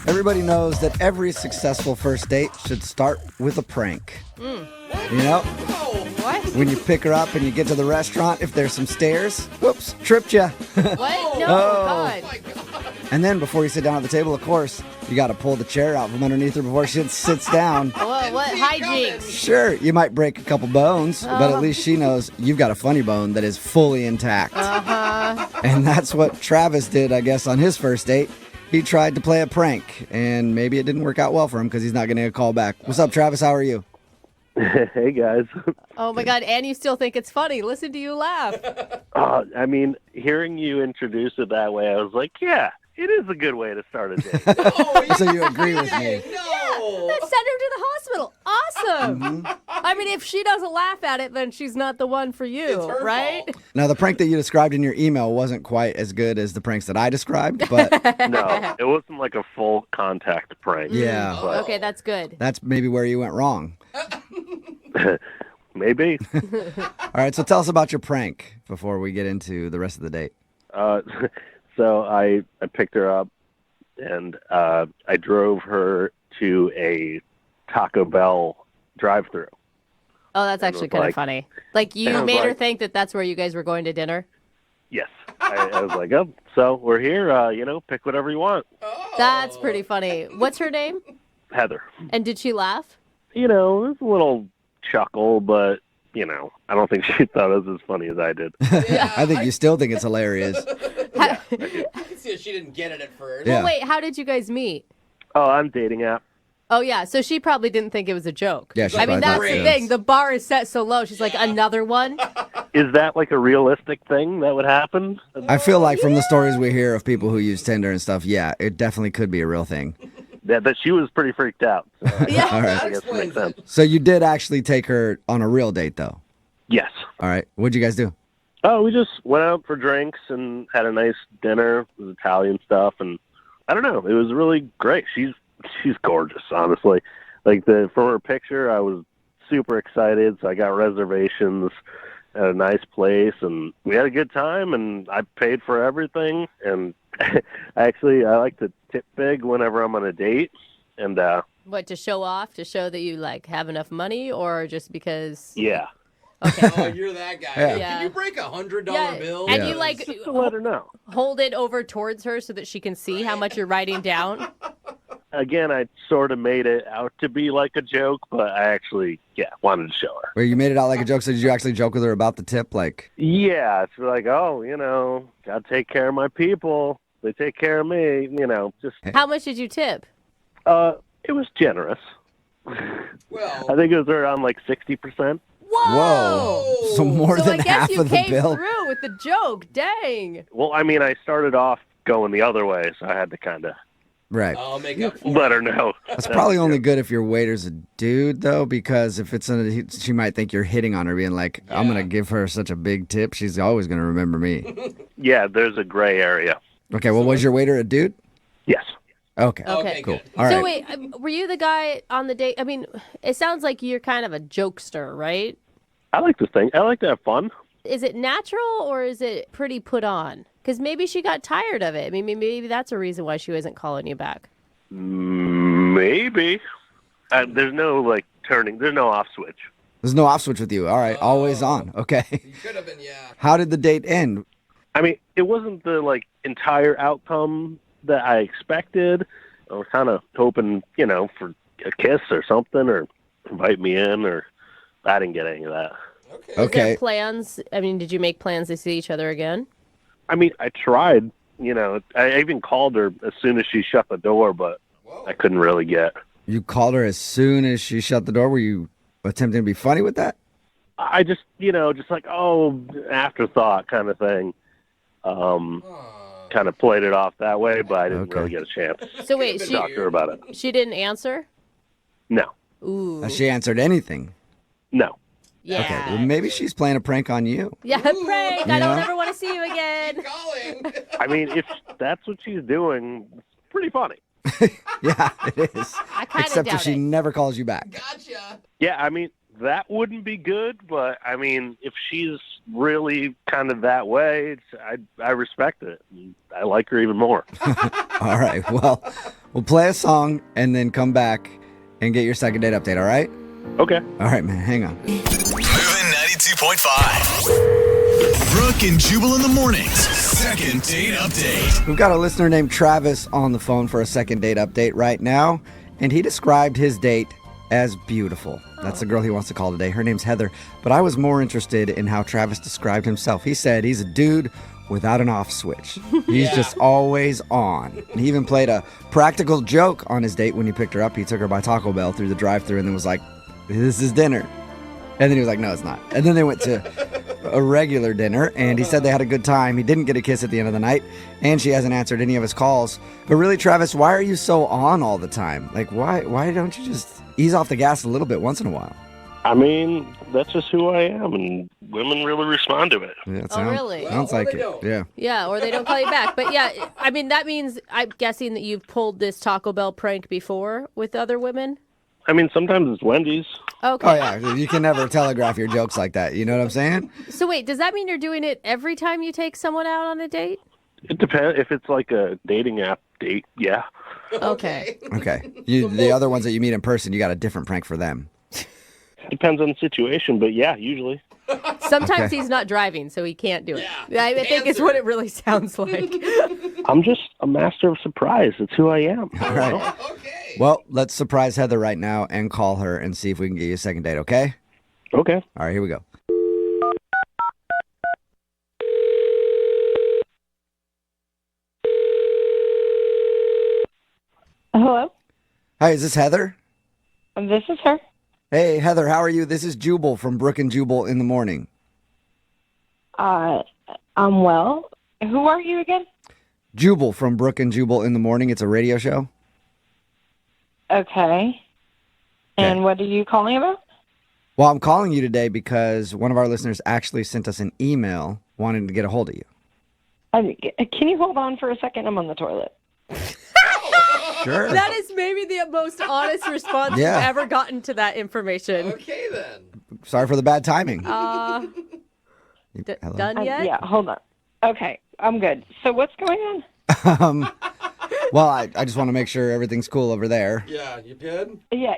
Everybody knows that every successful first date should start with a prank. You know? What? When you pick her up and you get to the restaurant, if there's some stairs, whoops, tripped you. What? No, Oh. God. And then before you sit down at the table, of course, you got to pull the chair out from underneath her before she sits down. Whoa, what? Hijinks. Sure, you might break a couple bones, but at least she knows you've got a funny bone that is fully intact. And that's what Travis did, I guess, on his first date. He tried to play a prank, and maybe it didn't work out well for him because he's not getting a call back. What's up, Travis? How are you? Hey, guys. Oh, my God. And you still think it's funny. Listen to you laugh. I mean, hearing you introduce it that way, I was like, yeah, it is a good way to start a date. So you agree with me? Let's send her to the hospital. Awesome. I mean, if she doesn't laugh at it, then she's not the one for you, It's her right? fault. Now, the prank that you described in your email wasn't quite as good as the pranks that I described, but No, it wasn't like a full contact prank. yeah, Okay, that's good. that's maybe where you went wrong. Maybe. All right, so tell us about your prank before we get into the rest of the date. So I picked her up, and I drove her to a Taco Bell drive-thru. Oh, that's actually was kind of like- funny. Like, you it was made her like- think that that's where you guys were going to dinner? Yes. I was like, oh, so we're here, pick whatever you want. That's pretty funny. What's her name? Heather. And did she laugh? It was a little chuckle, but, I don't think she thought it was as funny as I did. I think you still think it's hilarious. I can see that she didn't get it at first. Yeah. Well, wait, how did you guys meet? Oh, I'm dating app. Oh, yeah, so she probably didn't think it was a joke. Yeah, she I mean, probably that's thought the so. thing. The bar is set so low. She's like, another one? Is that like a realistic thing that would happen? I feel like from the stories we hear of people who use Tinder and stuff, yeah, it definitely could be a real thing. That she was pretty freaked out. So Yeah. All right. I guess it makes sense. So you did actually take her on a real date, though? Yes. All right. What'd you guys do? Oh, we just went out for drinks and had a nice dinner. It was Italian stuff, and I don't know. It was really great. She's gorgeous, honestly. Like from her picture, I was super excited. So I got reservations at a nice place, and we had a good time. And I paid for everything. And I like to tip big whenever I'm on a date. And What, to show off? To show that you, like, have enough money? Or just because... yeah, Oh, you're that guy. Yeah. Hey, can you break $100 Yeah, bill? and Yeah. you, like, just to let her know. hold it over towards her so that she can see how much you're writing down? Again, I sort of made it out to be like a joke, but I actually, wanted to show her. Where you made it out like a joke, so did you actually joke with her about the tip? Like, Yeah, it's like, gotta take care of my people. They take care of me, just, How much did you tip? it was generous. Well, I think it was around like 60%. Whoa! so more So I than guess half you of the came bill. through with the joke. Dang. Well, I mean, I started off going the other way, so I had to kind of Right. I'll make up for let it. her know. That's probably only good if your waiter's a dude, though, because if she might think you're hitting on her, being like, I'm Yeah. going to give her such a big tip. She's always going to remember me. Yeah, there's a gray area. Okay, well, was your waiter a dude? Yes. Okay. Okay. good. All So right. wait, were you the guy on the date? I mean, it sounds like you're kind of a jokester, right? I like to think. I like to have fun. Is it natural or is it pretty put on? Because maybe she got tired of it. I mean, maybe that's a reason why she wasn't calling you back. Maybe. There's no, there's no off switch. There's no off switch with you. All right, always on. Okay. You could have been, yeah. How did the date end? I mean, it wasn't the, entire outcome that I expected. I was kind of hoping, for a kiss or something, or invite me in, or I didn't get any of that. Okay. Is there Okay. plans? I mean, did you make plans to see each other again? I mean, I tried, I even called her as soon as she shut the door, but Whoa. I couldn't really get. You called her as soon as she shut the door. Were you attempting to be funny with that? I just, afterthought kind of thing. Kind of played it off that way, but I didn't Okay. really get a chance So wait, to she talk to her about it. she didn't answer? No. Ooh. Has she answered anything? No. Yeah. Okay, well, maybe she's playing a prank on you. Yeah, prank. I don't Yeah. ever want to see you again. Calling. I mean, if that's what she's doing, it's pretty funny. Yeah, it is. I kind of Except doubt if she it. never calls you back. Gotcha. Yeah, I mean, that wouldn't be good, but I mean, if she's really kind of that way, I respect it. I like her even more. All right. Well, we'll play a song and then come back and get your second date update, all right? Okay. All right, man. Hang on. Moving 92.5. Brooke and Jubal in the mornings. Second date update. We've got a listener named Travis on the phone for a second date update right now, and he described his date as beautiful. That's the girl he wants to call today. Her name's Heather, but I was more interested in how Travis described himself. He said he's a dude without an off switch. He's just always on. And he even played a practical joke on his date when he picked her up. He took her by Taco Bell through the drive-thru and then was like, "This is dinner." And then he was like, "No, it's not." And then they went to a regular dinner, and he said they had a good time. He didn't get a kiss at the end of the night, and she hasn't answered any of his calls. But really, Travis, why are you so on all the time? Like, why don't you just ease off the gas a little bit once in a while? I mean, that's just who I am, and women really respond to it. Yeah, Really? Sounds Well, like they it. don't. Yeah. Yeah, or they don't call you back. But yeah, I mean, that means I'm guessing that you've pulled this Taco Bell prank before with other women? I mean, sometimes it's Wendy's. Okay. Oh, yeah. You can never telegraph your jokes like that. You know what I'm saying? So wait, does that mean you're doing it every time you take someone out on a date? It depends. If it's like a dating app date, yeah. Okay. Okay. The other ones that you meet in person, you got a different prank for them. Depends on the situation, but yeah, usually. Sometimes Okay. he's not driving, so he can't do it. Yeah. I think it's what it really sounds like. I'm just a master of surprise. It's who I am. All right. Okay. Well, let's surprise Heather right now and call her and see if we can get you a second date, okay? Okay. All right, here we go. Hello, Hi, is this Heather? this is her. Hey, Heather, how are you? This is Jubal from Brooke and Jubal in the morning. I'm well. Who are you again? Jubal from Brooke and Jubal in the morning. It's a radio show. Okay. And what are you calling about? Well, I'm calling you today because one of our listeners actually sent us an email wanting to get a hold of you. Can you hold on for a second? I'm on the toilet. Sure. That is maybe the most honest response Yeah. you've ever gotten to that information. Okay, then. Sorry for the bad timing. Hello? Done yet? Yeah, hold on. Okay, I'm good. So what's going on? Well, I just want to make sure everything's cool over there. Yeah, you good? Yeah,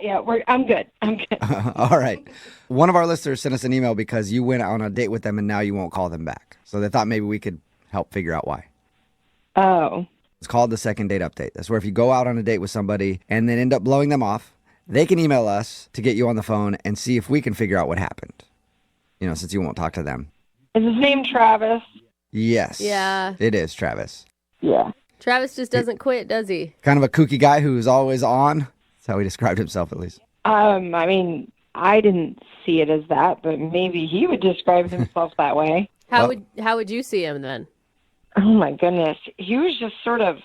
I'm good. I'm good. All right. One of our listeners sent us an email because you went on a date with them and now you won't call them back. So they thought maybe we could help figure out why. Oh, It's called the second date update. That's where if you go out on a date with somebody and then end up blowing them off, they can email us to get you on the phone and see if we can figure out what happened. You know, since you won't talk to them. is his name Travis? Yes. Yeah. It is Travis. Yeah. Travis just doesn't quit, does he? Kind of a kooky guy who's always on. That's how he described himself, at least. I mean, I didn't see it as that, but maybe he would describe himself that way. How Well- how would you see him then? Oh my goodness. He was just sort of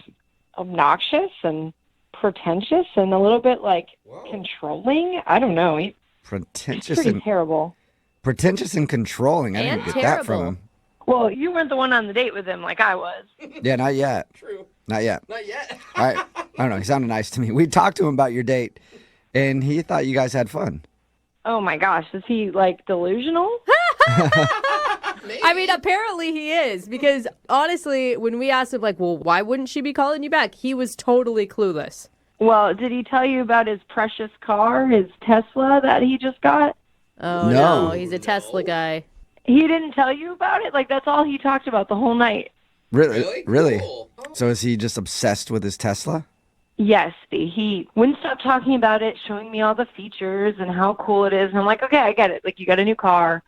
obnoxious and pretentious and a little bit like controlling. I don't know. He's Pretentious pretty and terrible. controlling. I And didn't get that from terrible. him. Well, you weren't the one on the date with him like I was. Yeah, not yet. True. Not yet. Not yet. I don't know. He sounded nice to me. We talked to him about your date, and he thought you guys had fun. Oh my gosh, is he like delusional? I mean, apparently he is, because honestly, when we asked him, like, well, why wouldn't she be calling you back? He was totally clueless. Well, did he tell you about his precious car, his Tesla that he just got? Oh, No. no, he's a Tesla guy. He didn't tell you about it? Like, that's all he talked about the whole night. Really? Really? Cool. So is he just obsessed with his Tesla? Yes, he wouldn't stop talking about it, showing me all the features and how cool it is. And I'm like, okay, I get it. Like, you got a new car.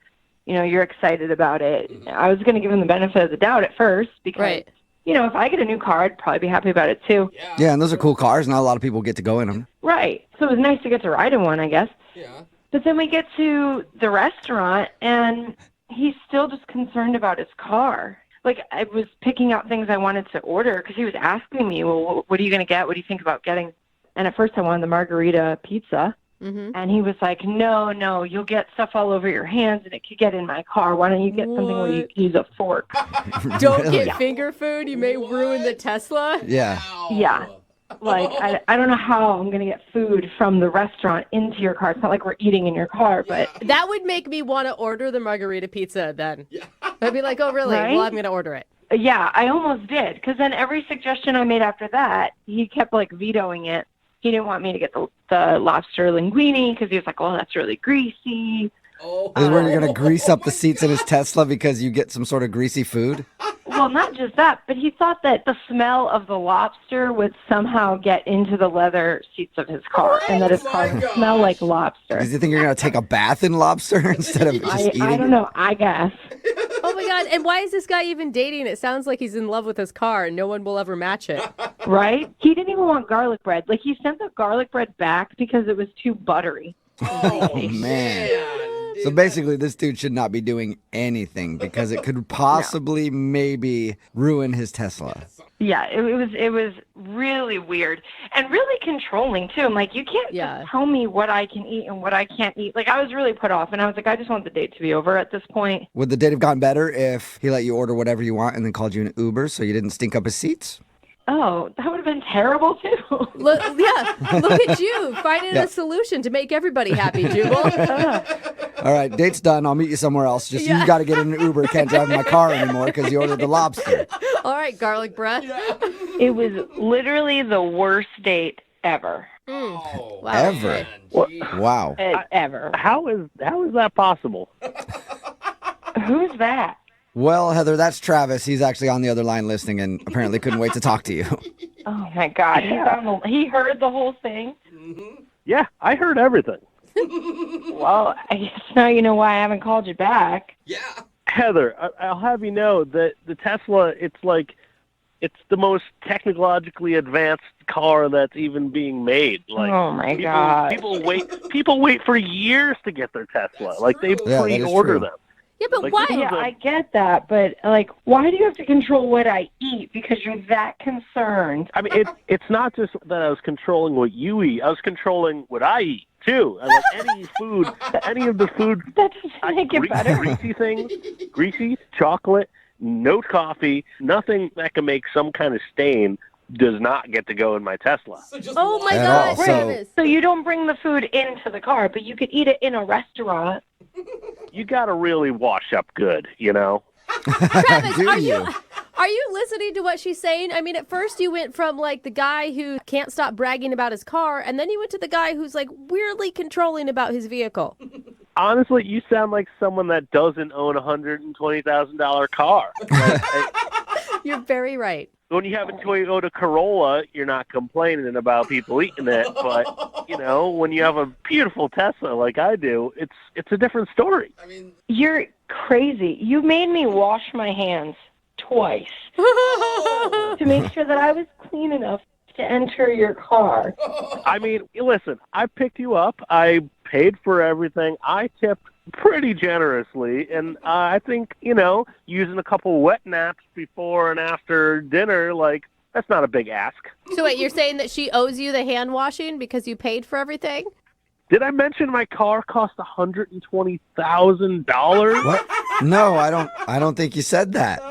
You know, you're excited about it. I was going to give him the benefit of the doubt at first because, Right. you know, if I get a new car, I'd probably be happy about it too. Yeah. Yeah, and those are cool cars. Not a lot of people get to go in them. Right. So it was nice to get to ride in one, I guess. Yeah. But then we get to the restaurant, and he's still just concerned about his car. Like, I was picking out things I wanted to order because he was asking me, well, what are you going to get? What do you think about getting? And at first I wanted the margarita pizza. Mm-hmm. And he was like, no, you'll get stuff all over your hands, and it could get in my car. Why don't you get something where you What? can use a fork? Don't Really? get finger food. You may ruin the Tesla. Yeah. Wow. Yeah. Like, I don't know how I'm going to get food from the restaurant into your car. It's not like we're eating in your car, but... That would make me want to order the margarita pizza then. Yeah. I'd be like, oh, really? Right? Well, I'm going to order it. Yeah, I almost did. Because then every suggestion I made after that, he kept, like, vetoing it. He didn't want me to get the lobster linguine because he was like, oh, that's really greasy. Is where you're going to grease up the seats in his Tesla because you get some sort of greasy food? Well, not just that, but he thought that the smell of the lobster would somehow get into the leather seats of his car, and that his car would smell like lobster. Does he think you're going to take a bath in lobster instead of just eating? I don't know, I guess. Oh, my God. And why is this guy even dating? It sounds like he's in love with his car, and no one will ever match it. Right? He didn't even want garlic bread. Like, he sent the garlic bread back because it was too buttery. Oh, man. So basically, this dude should not be doing anything because it could possibly maybe ruin his Tesla. Yeah, it was really weird and really controlling too. I'm like, you can't just tell me what I can eat and what I can't eat. Like, I was really put off, and I was like, I just want the date to be over at this point. Would the date have gone better if he let you order whatever you want and then called you an Uber so you didn't stink up his seats? Oh, that would have been terrible too. Look at you finding a solution to make everybody happy, Jubal. All right, date's done. I'll meet you somewhere else. Just you got to get in an Uber. Can't drive in my car anymore because you ordered the lobster. All right, garlic bread. It was literally the worst date ever. Wow. Ever? Wow. Ever. How is that possible? Who's that? Well, Heather, that's Travis. He's actually on the other line listening and apparently couldn't wait to talk to you. Oh, my God. He heard the whole thing? Yeah, I heard everything. Well, I guess now you know why I haven't called you back. Yeah. Heather, I'll have you know that the Tesla, it's the most technologically advanced car that's even being made. Like, oh my God! People wait for years to get their Tesla. Like, they pre-order them. Yeah, but Like, why? Yeah, I get that, but like, why do you have to control what I eat? Because you're that concerned. I mean, it's not just that I was controlling what you eat. I was controlling what I eat too. And like any of the food. That doesn't make it better. Greasy things, greasy chocolate, no coffee, nothing that can make some kind of stain does not get to go in my Tesla. Oh my At God, all. Travis. So you don't bring the food into the car, but you could eat it in a restaurant. You got to really wash up good, you know? Travis, Do are you? you listening to what she's saying? I mean, at first you went from like the guy who can't stop bragging about his car, and then you went to the guy who's like weirdly controlling about his vehicle. Honestly, you sound like someone that doesn't own a $120,000 car. You're very right. When you have a Toyota Corolla, you're not complaining about people eating it. But, you know, when you have a beautiful Tesla like I do, it's a different story. I mean, You're crazy. You made me wash my hands twice to make sure that I was clean enough to enter your car. I mean, listen, I picked you up. I paid for everything. I tipped pretty generously. And I think, you know, using a couple wet naps before and after dinner, like, that's not a big ask. So wait, you're saying that she owes you the hand washing because you paid for everything? Did I mention my car cost $120,000? What? No, I don't think you said that,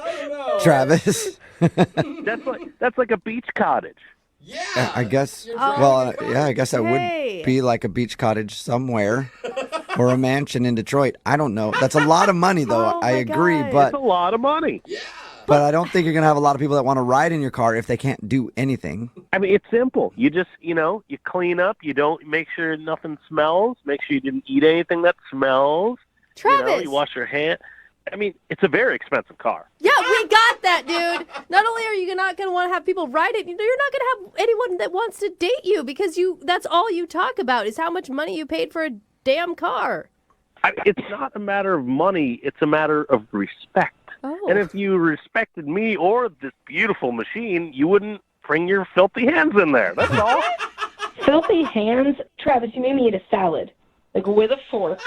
Travis. That's like a beach cottage. yeah. I guess. Oh, Well, yeah, I guess that okay. would be like a beach cottage somewhere or a mansion in Detroit. I don't know. That's a lot of money, though. Oh, I my agree, God. It's a lot of money. Yeah. but I don't think you're gonna have a lot of people that want to ride in your car if they can't do anything. I mean, it's simple. You just, you know, you clean up. You don't make sure nothing smells. Make sure you didn't eat anything that smells. Travis. You know, you wash your hand. I mean, it's a very expensive car. Yeah, we got that, dude. Not only are you not going to want to have people ride it, you're not going to have anyone that wants to date you because that's all you talk about is how much money you paid for a damn car. It's not a matter of money. It's a matter of respect. Oh. And if you respected me or this beautiful machine, you wouldn't bring your filthy hands in there. That's all. Filthy hands? Travis, you made me eat a salad. Like with a fork,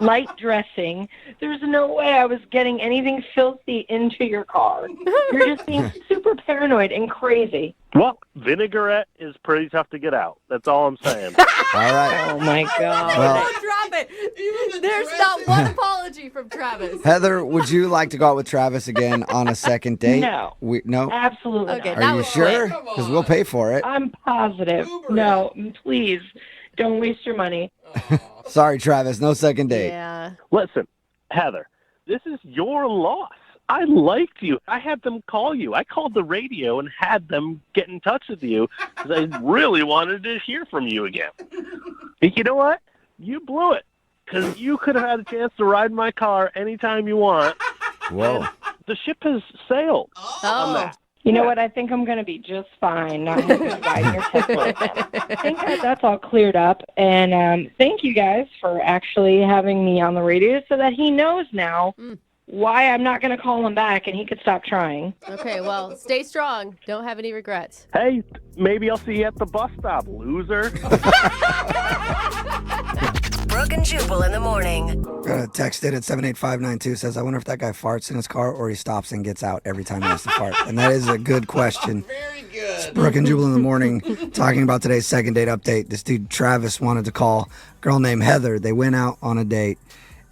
light dressing. There's no way I was getting anything filthy into your car. You're just being super paranoid and crazy. Well, vinaigrette is pretty tough to get out. That's all I'm saying. All right. Oh, my God. Well, Don't drop it. There's not one apology from Travis. Heather, would you like to go out with Travis again on a second date? No. No? Absolutely Okay, not. that Are you was sure? quick. Because we'll pay for it. I'm positive. Uber No, please. Don't waste your money. Sorry, Travis. No second date. Yeah. Listen, Heather, this is your loss. I liked you. I had them call you. I called the radio and had them get in touch with you because I really wanted to hear from you again. But you know what? You blew it because you could have had a chance to ride my car anytime you want. Whoa. The ship has sailed on that. You know what? I think I'm going to be just fine not having to ride your Tesla again. I think that's all cleared up. And thank you guys for actually having me on the radio so that he knows now why I'm not going to call him back and he could stop trying. Okay, well, stay strong. Don't have any regrets. Hey, maybe I'll see you at the bus stop, loser. Brooke and Jubal in the morning. Got a text in at 78592 says, I wonder if that guy farts in his car or he stops and gets out every time he has to fart. And that is a good question. Very good. Brooke and Jubal in the morning talking about today's second date update. This dude, Travis, wanted to call a girl named Heather. They went out on a date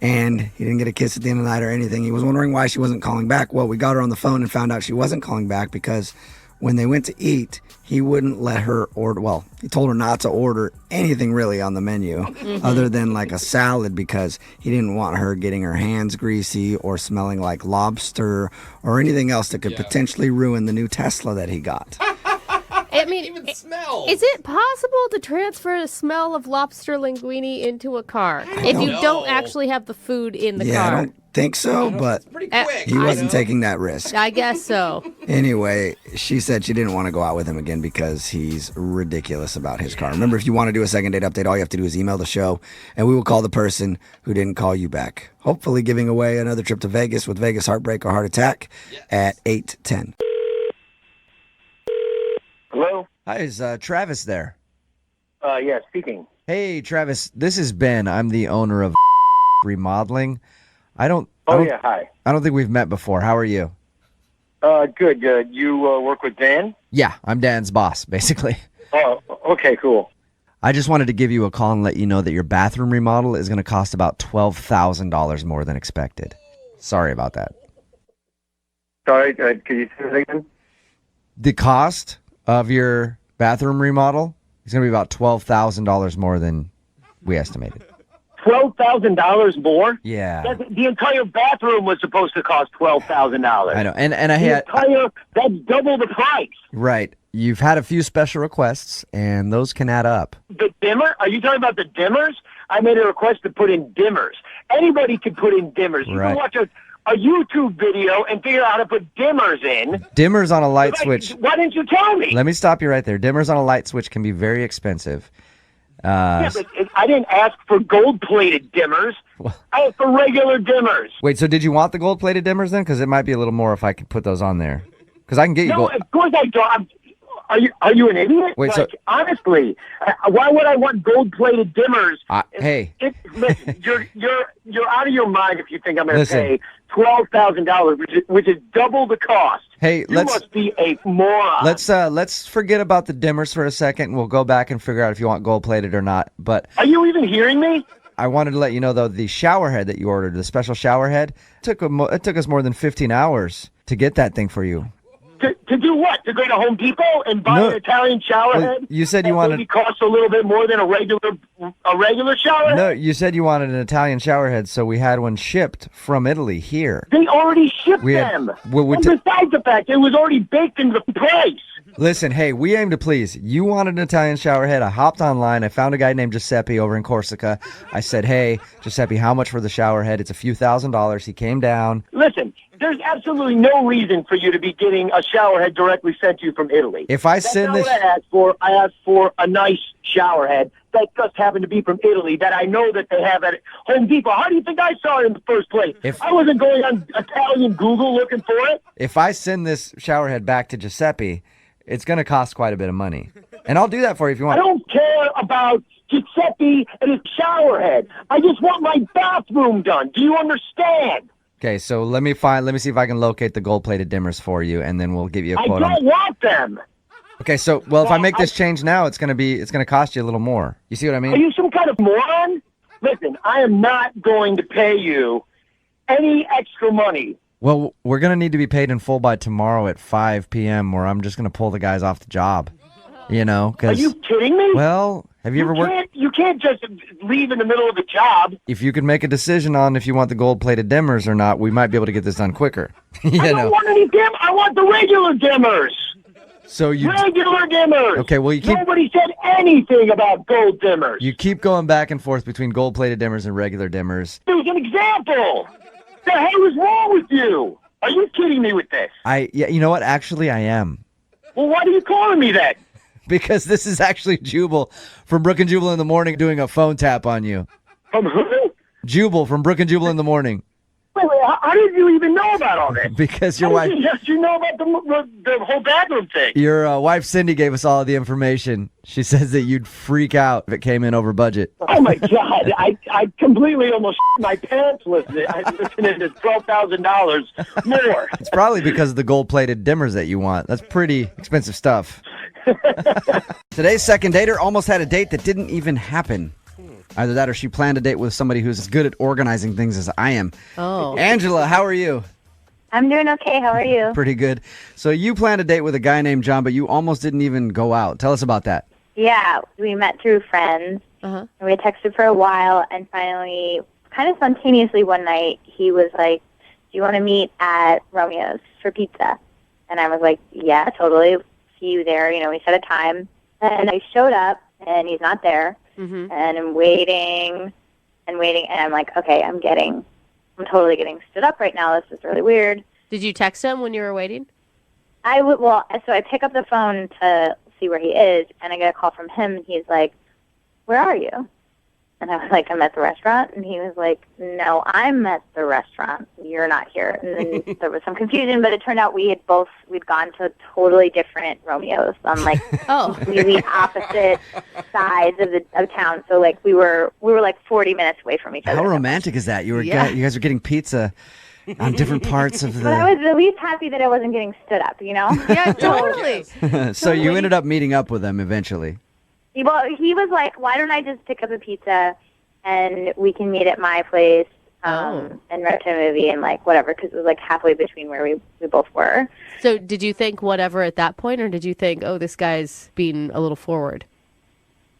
and he didn't get a kiss at the end of the night or anything. He was wondering why she wasn't calling back. Well, we got her on the phone and found out she wasn't calling back because when they went to eat, he wouldn't let her order. Well, he told her not to order anything really on the menu other than like a salad because he didn't want her getting her hands greasy or smelling like lobster or anything else that could potentially ruin the new Tesla that he got. I mean, Even smell. is it possible to transfer a smell of lobster linguine into a car if you know. don't actually have the food in the Yeah, I car? don't think so, but It's pretty quick. he wasn't taking that risk. I guess so. Anyway, she said she didn't want to go out with him again because he's ridiculous about his car. Remember, if you want to do a second date update, all you have to do is email the show, and we will call the person who didn't call you back. Hopefully giving away another trip to Vegas with Vegas Heartbreak or Heart Attack at 8:10. Hello? Hi, is Travis there? Yeah, speaking. Hey, Travis, this is Ben. I'm the owner of Remodeling. I don't Hi. I don't think we've met before. How are you? Good. You work with Dan? Yeah, I'm Dan's boss, basically. Oh, okay, cool. I just wanted to give you a call and let you know that your bathroom remodel is going to cost about $12,000 more than expected. Sorry about that. Sorry, could you say that again? The cost of your bathroom remodel is going to be about $12,000 more than we estimated. $12,000 more? Yeah. The entire bathroom was supposed to cost $12,000. I know. And I had That's double the price. right. You've had a few special requests and those can add up. The dimmer? Are you talking about the dimmers? I made a request to put in dimmers. Anybody can put in dimmers. You Right. can watch a YouTube video and figure out how to put dimmers in. Dimmers on a light switch. Why didn't you tell me? Let me stop you right there. Dimmers on a light switch can be very expensive. Yeah, but I didn't ask for gold-plated dimmers. I asked for regular dimmers. Wait, so did you want the gold-plated dimmers then? Because it might be a little more if I could put those on there. Because I can get you No, gold. of course I don't. Are you an idiot? Wait, like, honestly, why would I want gold-plated dimmers? Hey, Listen, you're out of your mind if you think I'm going to Listen. pay $12,000, which is double the cost. hey, You let's must be a moron. let's forget about the dimmers for a second. And we'll go back and figure out if you want gold-plated or not. But Are you even hearing me? I wanted to let you know though the shower head that you ordered, the special shower head, it took us more than 15 hours to get that thing for you. To do what? To go to Home Depot and buy No. an Italian shower Well, head? you said you that wanted- maybe costs a little bit more than a regular shower head? No, you said you wanted an Italian shower head, so we had one shipped from Italy here. They already shipped We had- them. we and t- besides the fact, it was already baked into the price. Listen, hey, we aim to please. You wanted an Italian shower head. I hopped online. I found a guy named Giuseppe over in Corsica. I said, hey, Giuseppe, how much for the shower head? It's a few $1,000s. He came down. Listen, there's absolutely no reason for you to be getting a shower head directly sent to you from Italy. If I That's send not this, what I asked for. I asked for a nice shower head that just happened to be from Italy that I know that they have at Home Depot. How do you think I saw it in the first place? I wasn't going on Italian Google looking for it. if I send this shower head back to Giuseppe, it's going to cost quite a bit of money. And I'll do that for you if you I want. don't care about Giuseppe and his shower head. I just want my bathroom done. Do you understand? Okay, so let me see if I can locate the gold-plated dimmers for you, and then we'll give you a I quote on don't want them. Okay, so if I make this change now, it's gonna cost you a little more. You see what I Are mean? you some kind of moron? Listen, I am not going to pay you any extra money. Well, we're going to need to be paid in full by tomorrow at 5 p.m. or I'm just going to pull the guys off the job. You know, Are because... you kidding me? Well, have you ever worked... You can't just leave in the middle of a job. If you could make a decision on if you want the gold-plated dimmers or not, we might be able to get this done quicker. I don't want any I want the regular dimmers. So you... Regular dimmers. Okay, well, you keep... Nobody said anything about gold dimmers. You keep going back and forth between gold-plated dimmers and regular dimmers. It was an example. The hell is wrong with you? Are you kidding me with this? Yeah, you know what? Actually, I am. Well, why are you calling me that? Because this is actually Jubal from Brooke and Jubal in the Morning doing a phone tap on you. From who? Jubal from Brooke and Jubal in the Morning. Wait, how did you even know about all this? Because your wife... Yes, you know about the whole bathroom thing. Your wife, Cindy, gave us all of the information. She says that you'd freak out if it came in over budget. Oh, my God. I completely almost my pants listening to $12,000 more. It's probably because of the gold-plated dimmers that you want. That's pretty expensive stuff. Today's second dater almost had a date that didn't even happen. Either that or she planned a date with somebody who's as good at organizing things as I am. Oh. Angela, how are you? I'm doing okay. How are you? Pretty good. So you planned a date with a guy named John, but you almost didn't even go out. Tell us about that. Yeah, we met through friends. Uh-huh. And we texted for a while, and finally, kind of spontaneously one night, he was like, do you want to meet at Romeo's for pizza? And I was like, yeah, totally. See you there. You know, we set a time. And I showed up, and he's not there. Mm-hmm. And I'm waiting, and I'm like, okay, I'm totally getting stood up right now. This is really weird. Did you text him when you were waiting? So I pick up the phone to see where he is, and I get a call from him, and he's like, where are you? And I was like, I'm at the restaurant. And he was like, no, I'm at the restaurant. You're not here. And then there was some confusion, but it turned out we'd gone to totally different Romeos on like completely opposite sides of town. So like we were like 40 minutes away from each other. How romantic is that? You guys are getting pizza on different parts of the... But I was at least happy that I wasn't getting stood up, you know? Yeah, totally. So you ended up meeting up with him eventually. Well, he was like, why don't I just pick up a pizza and we can meet at my place and rent a movie and like whatever, because it was like halfway between where we both were. So did you think whatever at that point, or did you think, oh, this guy's being a little forward?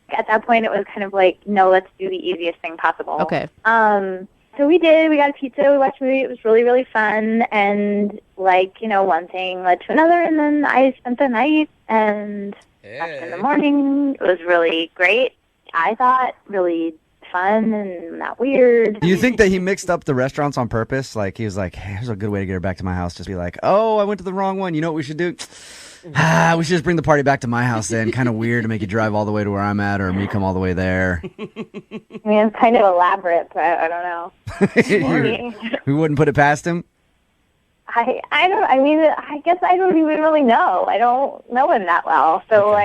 At that point, it was kind of like, no, let's do the easiest thing possible. Okay. So we did. We got a pizza. We watched a movie. It was really, really fun. And like, you know, one thing led to another. And then I spent the night and in the morning. It was really great. I thought really fun and not weird. Do you think that he mixed up the restaurants on purpose? Like he was like, hey, here's a good way to get her back to my house. Just be like, oh, I went to the wrong one. You know what we should do? We should just bring the party back to my house then. Kind of weird to make you drive all the way to where I'm at or me come all the way there. I mean, it's kind of elaborate, but I don't know. We wouldn't put it past him? I guess I don't even really know. I don't know him that well. So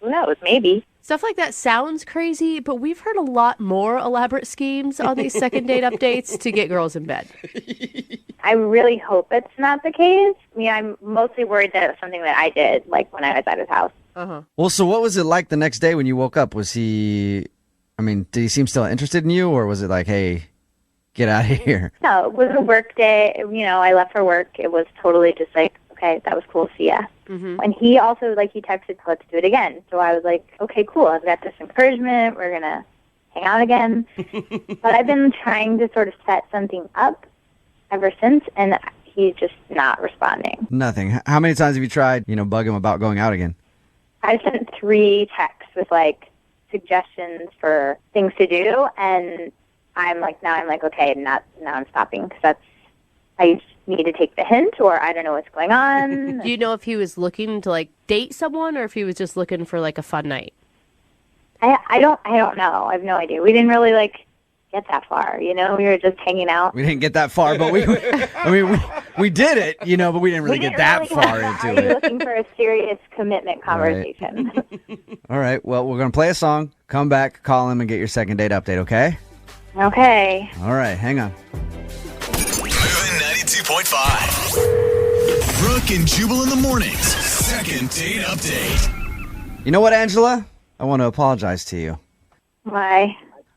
who knows? Maybe. Stuff like that sounds crazy, but we've heard a lot more elaborate schemes on these second date updates to get girls in bed. I really hope it's not the case. I mean, I'm mostly worried that it was something that I did, like when I was at his house. Uh-huh. Well, so what was it like the next day when you woke up? Was he, did he seem still interested in you, or was it like, hey, get out of here? No, it was a work day. You know, I left for work. It was totally just like, okay, that was cool. See ya. Mm-hmm. And he also, he texted, let's do it again. So I was like, okay, cool. I've got this encouragement. We're going to hang out again. But I've been trying to sort of set something up ever since, and he's just not responding. Nothing. How many times have you tried, bug him about going out again? I sent 3 texts with, suggestions for things to do, and I'm like, okay, now I'm stopping, because I need to take the hint, or I don't know what's going on. Do you know if he was looking to, date someone, or if he was just looking for, a fun night? I don't know. I have no idea. We didn't really, get that far, We were just hanging out. We didn't get that far, but we did it, but we didn't really get that far into it. Looking for a serious commitment conversation. All right. Well, we're going to play a song, come back, call him, and get your second date update, okay? Okay. All right. Hang on. Moving 92.5. Brooke and Jubal in the mornings. Second date update. You know what, Angela? I want to apologize to you. Why?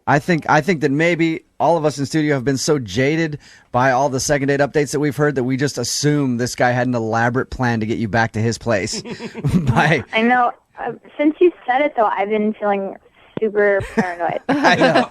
I think that maybe all of us in studio have been so jaded by all the second date updates that we've heard that we just assume this guy had an elaborate plan to get you back to his place. I know. Since you said it, though, I've been feeling super paranoid. I know.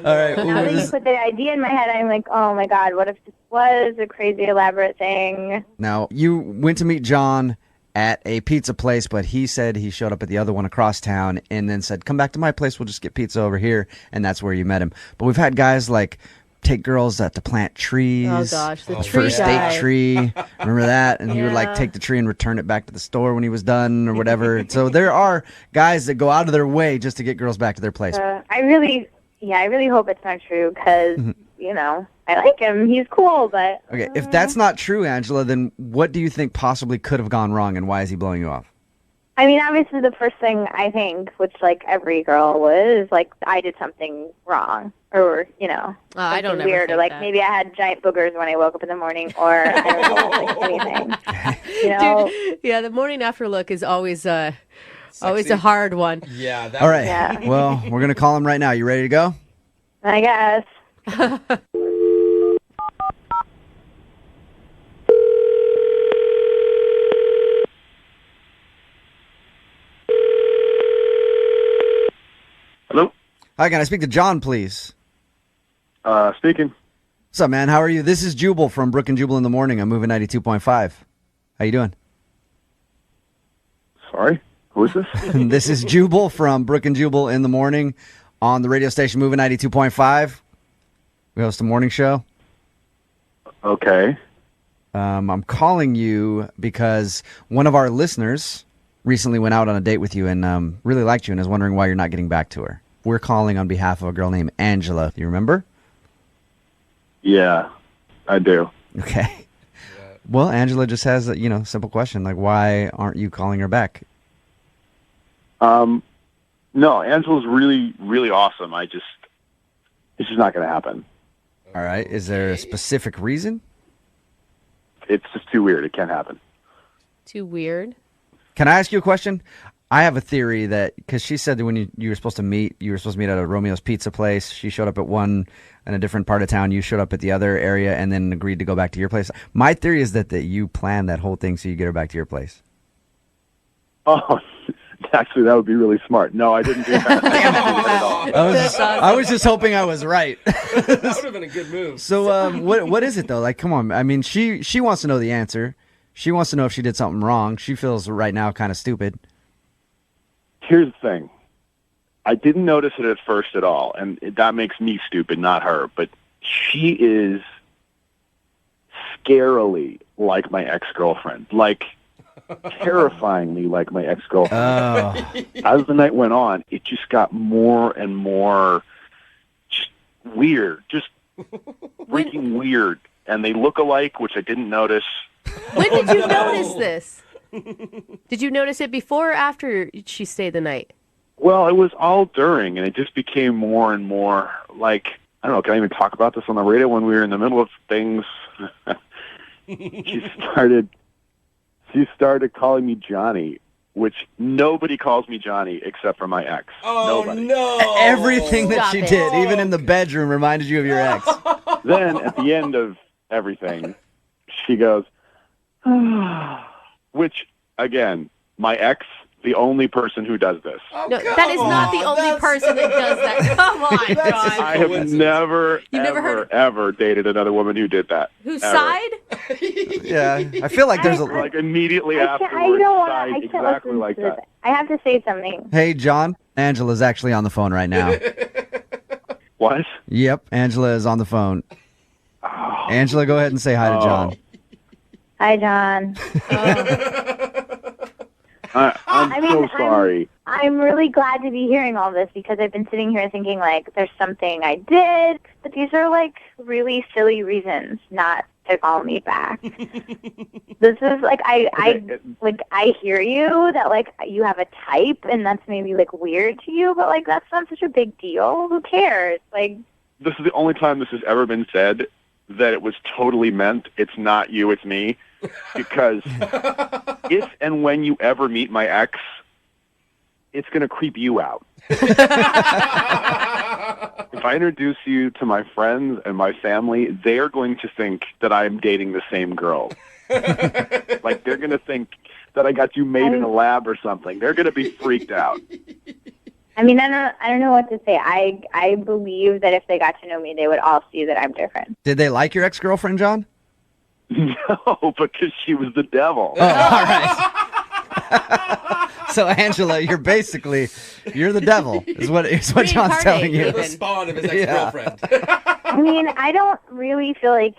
All right. Now that you put the idea in my head, I'm like, oh my God, what if this was a crazy elaborate thing? Now, you went to meet John at a pizza place, but he said he showed up at the other one across town and then said, come back to my place, we'll just get pizza over here, and that's where you met him. But we've had guys like take girls to plant trees. Oh gosh, the tree first guy. date tree. Remember that? And he would like take the tree and return it back to the store when he was done or whatever. So there are guys that go out of their way just to get girls back to their place. I really hope it's not true because, you know, I like him. He's cool, but... Okay, if that's not true, Angela, then what do you think possibly could have gone wrong, and why is he blowing you off? I mean, obviously the first thing I think, which like every girl would, is like I did something wrong, or you know, I don't something weird, or like that. maybe I had giant boogers when I woke up in the morning, or I don't know, like anything. You know, Dude, yeah, the morning after look is always a hard one. Yeah. All right. Yeah. Well, we're going to call him right now. You ready to go? I guess. Hello? Hi, can I speak to John, please? Speaking. What's up, man? How are you? This is Jubal from Brooke and Jubal in the Morning. I'm moving 92.5. How you doing? Sorry? Who is this? This is Jubal from Brooke and Jubal in the Morning on the radio station Moving 92.5. We host a morning show. Okay. I'm calling you because one of our listeners recently went out on a date with you and really liked you and is wondering why you're not getting back to her. We're calling on behalf of a girl named Angela. Do you remember? Yeah, I do. Okay. Well, Angela just has a simple question like, why aren't you calling her back? No, Angela's really, really awesome. It's just not going to happen. All right. Is there a specific reason? It's just too weird. It can't happen. Too weird. Can I ask you a question? I have a theory that because she said that when you were supposed to meet at a Romeo's Pizza place. She showed up at one in a different part of town. You showed up at the other area and then agreed to go back to your place. My theory is that you planned that whole thing so you get her back to your place. Oh, actually, that would be really smart. No, I didn't do that. I was just hoping I was right. That would have been a good move. So what is it though? Like, come on. I mean, she wants to know the answer. She wants to know if she did something wrong. She feels right now kind of stupid. Here's the thing. I didn't notice it at first at all, and that makes me stupid, not her. But she is scarily like my ex-girlfriend, like terrifyingly like my ex-girlfriend. Oh. As the night went on, it just got more and more just weird, just freaking weird. And they look alike, which I didn't notice. When did you notice this? Did you notice it before or after she stayed the night? Well, it was all during, and it just became more and more like, I don't know, can I even talk about this on the radio when we were in the middle of things? She started calling me Johnny, which nobody calls me Johnny except for my ex. Oh, nobody. no. Everything that Stop she it. did, even in the bedroom, reminded you of your ex. Then, at the end of everything, she goes, which, again, my ex, the only person who does this. Oh, No, that is not the only person that does that. Come on, That's John. I have never, never heard ever dated another woman who did that. Who ever. sighed? Yeah, I feel like there's a... Like, immediately I afterwards, don't want. sighed I can't exactly listen like to that. this. I have to say something. Hey, John, Angela's actually on the phone right now. What? Yep, Angela is on the phone. Angela, go ahead and say hi to John. Hi, John. I'm so sorry. I'm really glad to be hearing all this because I've been sitting here thinking like there's something I did, but these are like really silly reasons not to call me back. This is like I hear you that like you have a type and that's maybe like weird to you, but like that's not such a big deal. Who cares? Like, This is the only time this has ever been said that it was totally meant. It's not you, it's me. Because if and when you ever meet my ex, it's going to creep you out. I introduce you to my friends and my family, they are going to think that I'm dating the same girl. Like, they're going to think that I got you made in a lab or something. They're going to be freaked out. I mean, I don't know what to say. I believe that if they got to know me, they would all see that I'm different. Did they like your ex-girlfriend, John? No, because she was the devil. Oh, all right. So, Angela, you're the devil, is what John's telling you. The spawn of his ex-girlfriend. I mean, I don't really feel like,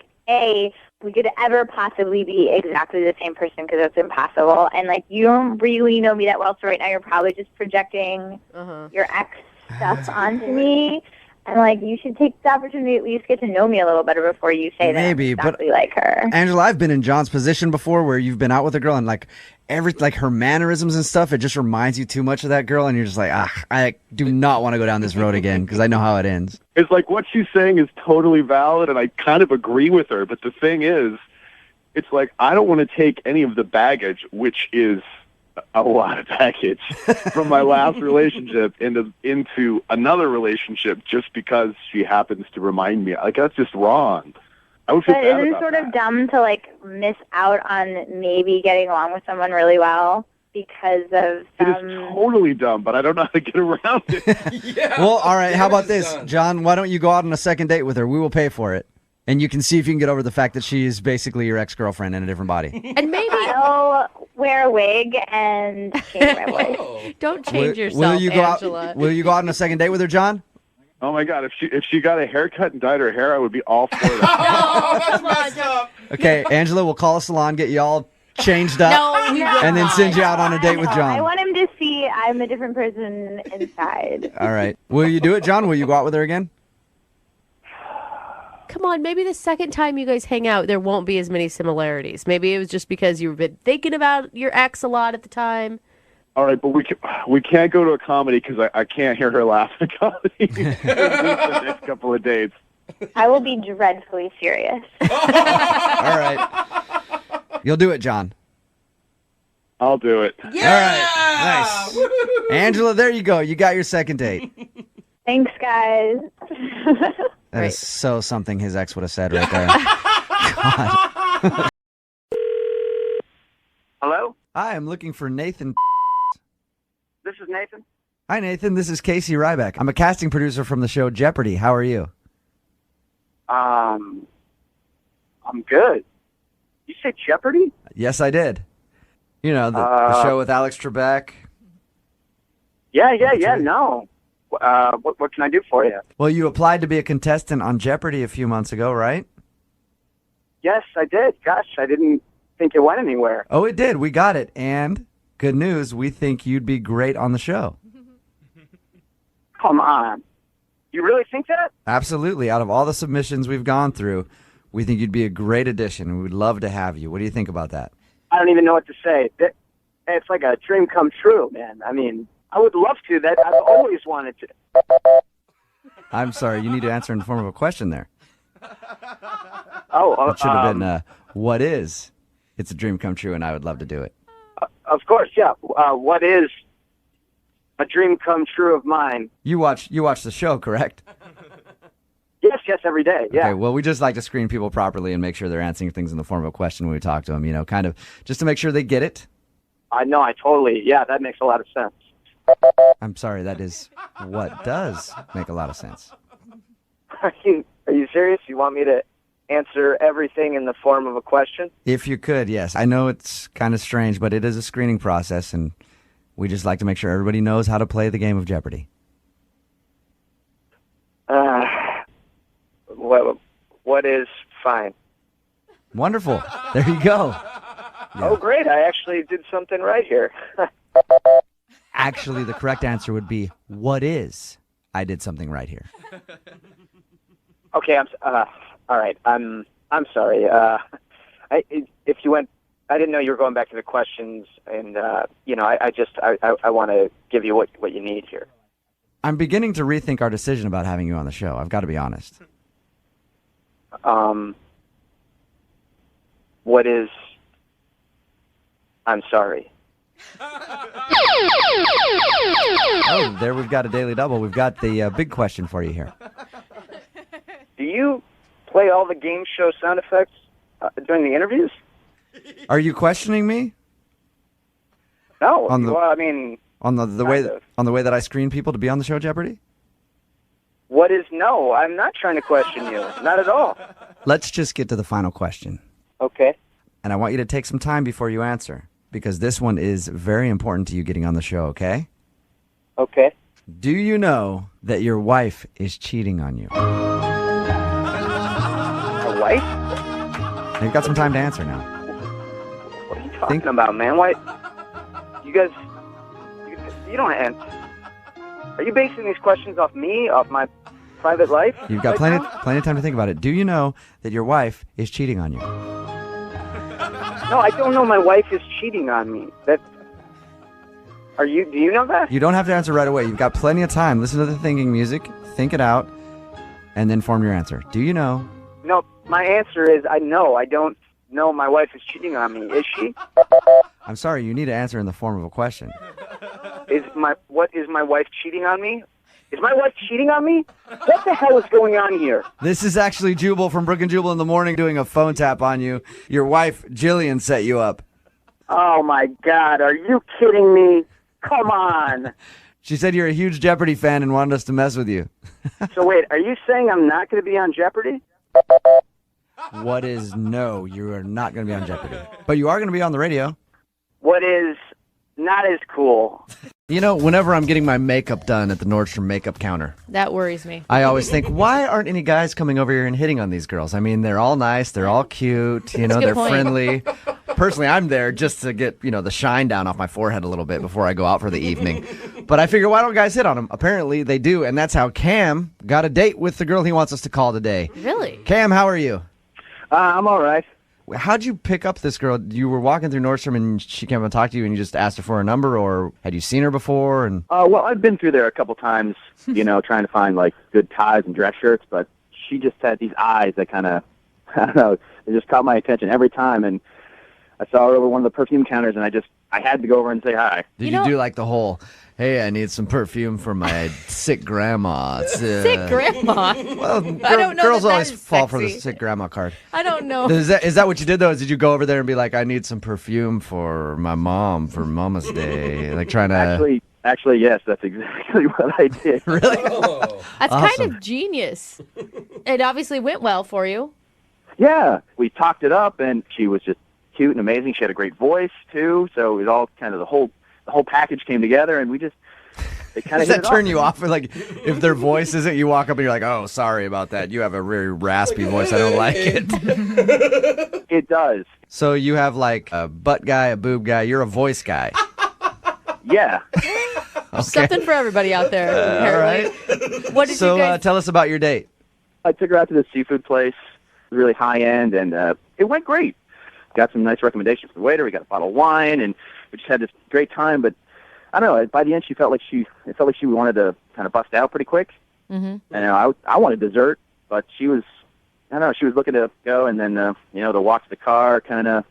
we could ever possibly be exactly the same person because it's impossible. And, like, you don't really know me that well, so right now you're probably just projecting your ex stuff onto me. And, like, you should take the opportunity to at least get to know me a little better before you say that I'm exactly like her. Angela, I've been in John's position before where you've been out with a girl and, like, her mannerisms and stuff, it just reminds you too much of that girl, and you're just like, I do not want to go down this road again because I know how it ends. It's like what she's saying is totally valid, and I kind of agree with her. But the thing is, it's like I don't want to take any of the baggage, which is a lot of baggage, from my last relationship into another relationship just because she happens to remind me. Like, that's just wrong. I would feel But bad isn't it about sort that. of dumb to, like, miss out on maybe getting along with someone really well because of It is totally dumb, but I don't know how to get around it. Well, all right, how about this? John, why don't you go out on a second date with her? We will pay for it. And you can see if you can get over the fact that she is basically your ex-girlfriend in a different body. And maybe I'll wear a wig and change my voice. Don't change yourself, will you go Angela. Will you go out on a second date with her, John? Oh my God! If she got a haircut and dyed her hair, I would be all for that. Oh, that's messed up. Okay, Angela, we'll call a salon, get you all changed up, No, we will and then not. send you out on a date with I John. want him to see I'm a different person inside. All right. Will you do it, John? Will you go out with her again? Come on, maybe the second time you guys hang out, there won't be as many similarities. Maybe it was just because you've been thinking about your ex a lot at the time. All right, but we can't go to a comedy because I can't hear her laugh at comedy. The next couple of dates. I will be dreadfully serious. All right. You'll do it, John. I'll do it. Yeah! All right. Nice. Angela, there you go. You got your second date. Thanks, guys. That is so something his ex would have said right there. God. Hello? Hi, I'm looking for Nathan. This is Nathan. Hi, Nathan. This is Casey Ryback. I'm a casting producer from the show Jeopardy. How are you? I'm good. You say Jeopardy? Yes, I did. You know, the show with Alex Trebek. Yeah, no. What can I do for you? Well, you applied to be a contestant on Jeopardy a few months ago, right? Yes, I did. Gosh, I didn't think it went anywhere. Oh, it did. We got it. And good news, we think you'd be great on the show. Come on. You really think that? Absolutely. Out of all the submissions we've gone through, we think you'd be a great addition, and we'd love to have you. What do you think about that? I don't even know what to say. It's like a dream come true, man. I mean, I would love to. That I've always wanted to. I'm sorry. You need to answer in the form of a question there. Oh, It should have been, what is? It's a dream come true, and I would love to do it. Of course, yeah. What is a dream come true of mine? You watch the show, correct? Yes, every day. Yeah. Okay, well, we just like to screen people properly and make sure they're answering things in the form of a question when we talk to them, you know, kind of just to make sure they get it. I know. I totally. Yeah, that makes a lot of sense. I'm sorry, that is what does make a lot of sense. Are you serious? You want me to answer everything in the form of a question? If you could, yes. I know it's kind of strange, but it is a screening process, and we just like to make sure everybody knows how to play the game of Jeopardy. What is fine? Wonderful. There you go. Oh, great. I actually did something right here. Actually, the correct answer would be, what is? I did something right here. Okay, all right. I'm sorry. If you went, I didn't know you were going back to the questions, and I want to give you what you need here. I'm beginning to rethink our decision about having you on the show. I've got to be honest. What is? I'm sorry. Oh, there we've got a daily double. We've got the big question for you here. you play all the game show sound effects during the interviews? Are you questioning me? No. On the- well, I mean, On the way that I screen people to be on the show Jeopardy? what is no? I'm not trying to question you. Not at all. Let's just get to the final question. Okay. And I want you to take some time before you answer, because this one is very important to you getting on the show, okay? Okay. Do you know that your wife is cheating on you? My wife? Now, you've got some time to answer now. What are you talking about, man? Why? You guys, you don't answer. Are you basing these questions off me, off my private life? You've got right plenty of time to think about it. Do you know that your wife is cheating on you? No, I don't know my wife is cheating on me. Do you know that? You don't have to answer right away. You've got plenty of time. Listen to the thinking music, think it out, and then form your answer. Do you know? No, my answer is I know. I don't know my wife is cheating on me. Is she? I'm sorry, you need to answer in the form of a question. Is my wife cheating on me? Is my wife cheating on me? What the hell is going on here? This is actually Jubal from Brooke and Jubal in the morning doing a phone tap on you. Your wife, Jillian, set you up. Oh my God, are you kidding me? Come on. She said you're a huge Jeopardy fan and wanted us to mess with you. So wait, are you saying I'm not going to be on Jeopardy? What is no, you are not going to be on Jeopardy. But you are going to be on the radio. What is not as cool? You know, whenever I'm getting my makeup done at the Nordstrom makeup counter, That worries me. I always think, why aren't any guys coming over here and hitting on these girls? I mean, they're all nice, they're all cute, you know, That's a they're good point. friendly. Personally, I'm there just to get, the shine down off my forehead a little bit before I go out for the evening. But I figure, why don't guys hit on them? Apparently, they do, and that's how Cam got a date with the girl he wants us to call today. Really? Cam, how are you? I'm all right. How'd you pick up this girl? You were walking through Nordstrom and she came and talked to you and you just asked her for a number, or had you seen her before? And Well, I've been through there a couple times, trying to find like good ties and dress shirts, but she just had these eyes that kind of, I don't know, they just caught my attention every time. And I saw her over one of the perfume counters, and I had to go over and say hi. Did you do like the whole, hey, I need some perfume for my sick grandma? Sick grandma? Well, I don't know girls that always is fall for the sexy. sick grandma card. I don't know. Is that what you did, though? Did you go over there and be like, I need some perfume for my mom for Mama's Day? Like trying to... Actually, yes, that's exactly what I did. Really? That's Awesome. kind of genius. It obviously went well for you. Yeah, we talked it up, and she was just cute and amazing. She had a great voice too, so it was all kind of the whole package came together, and it kind of Does that turn you off? Like, if their voice isn't, you walk up and you're like, oh, sorry about that. You have a very raspy voice. I don't like it. It does. So you have like a butt guy, a boob guy. You're a voice guy. Yeah. Okay. Something for everybody out there. All right. Apparently. What did So you guys... tell us about your date. I took her out to this seafood place, really high end, and it went great. Got some nice recommendations from the waiter. We got a bottle of wine, and we just had this great time. But I don't know. By the end, it felt like she wanted to kind of bust out pretty quick. Mm-hmm. And I wanted dessert, but she was looking to go, and then the walk to the car kind of.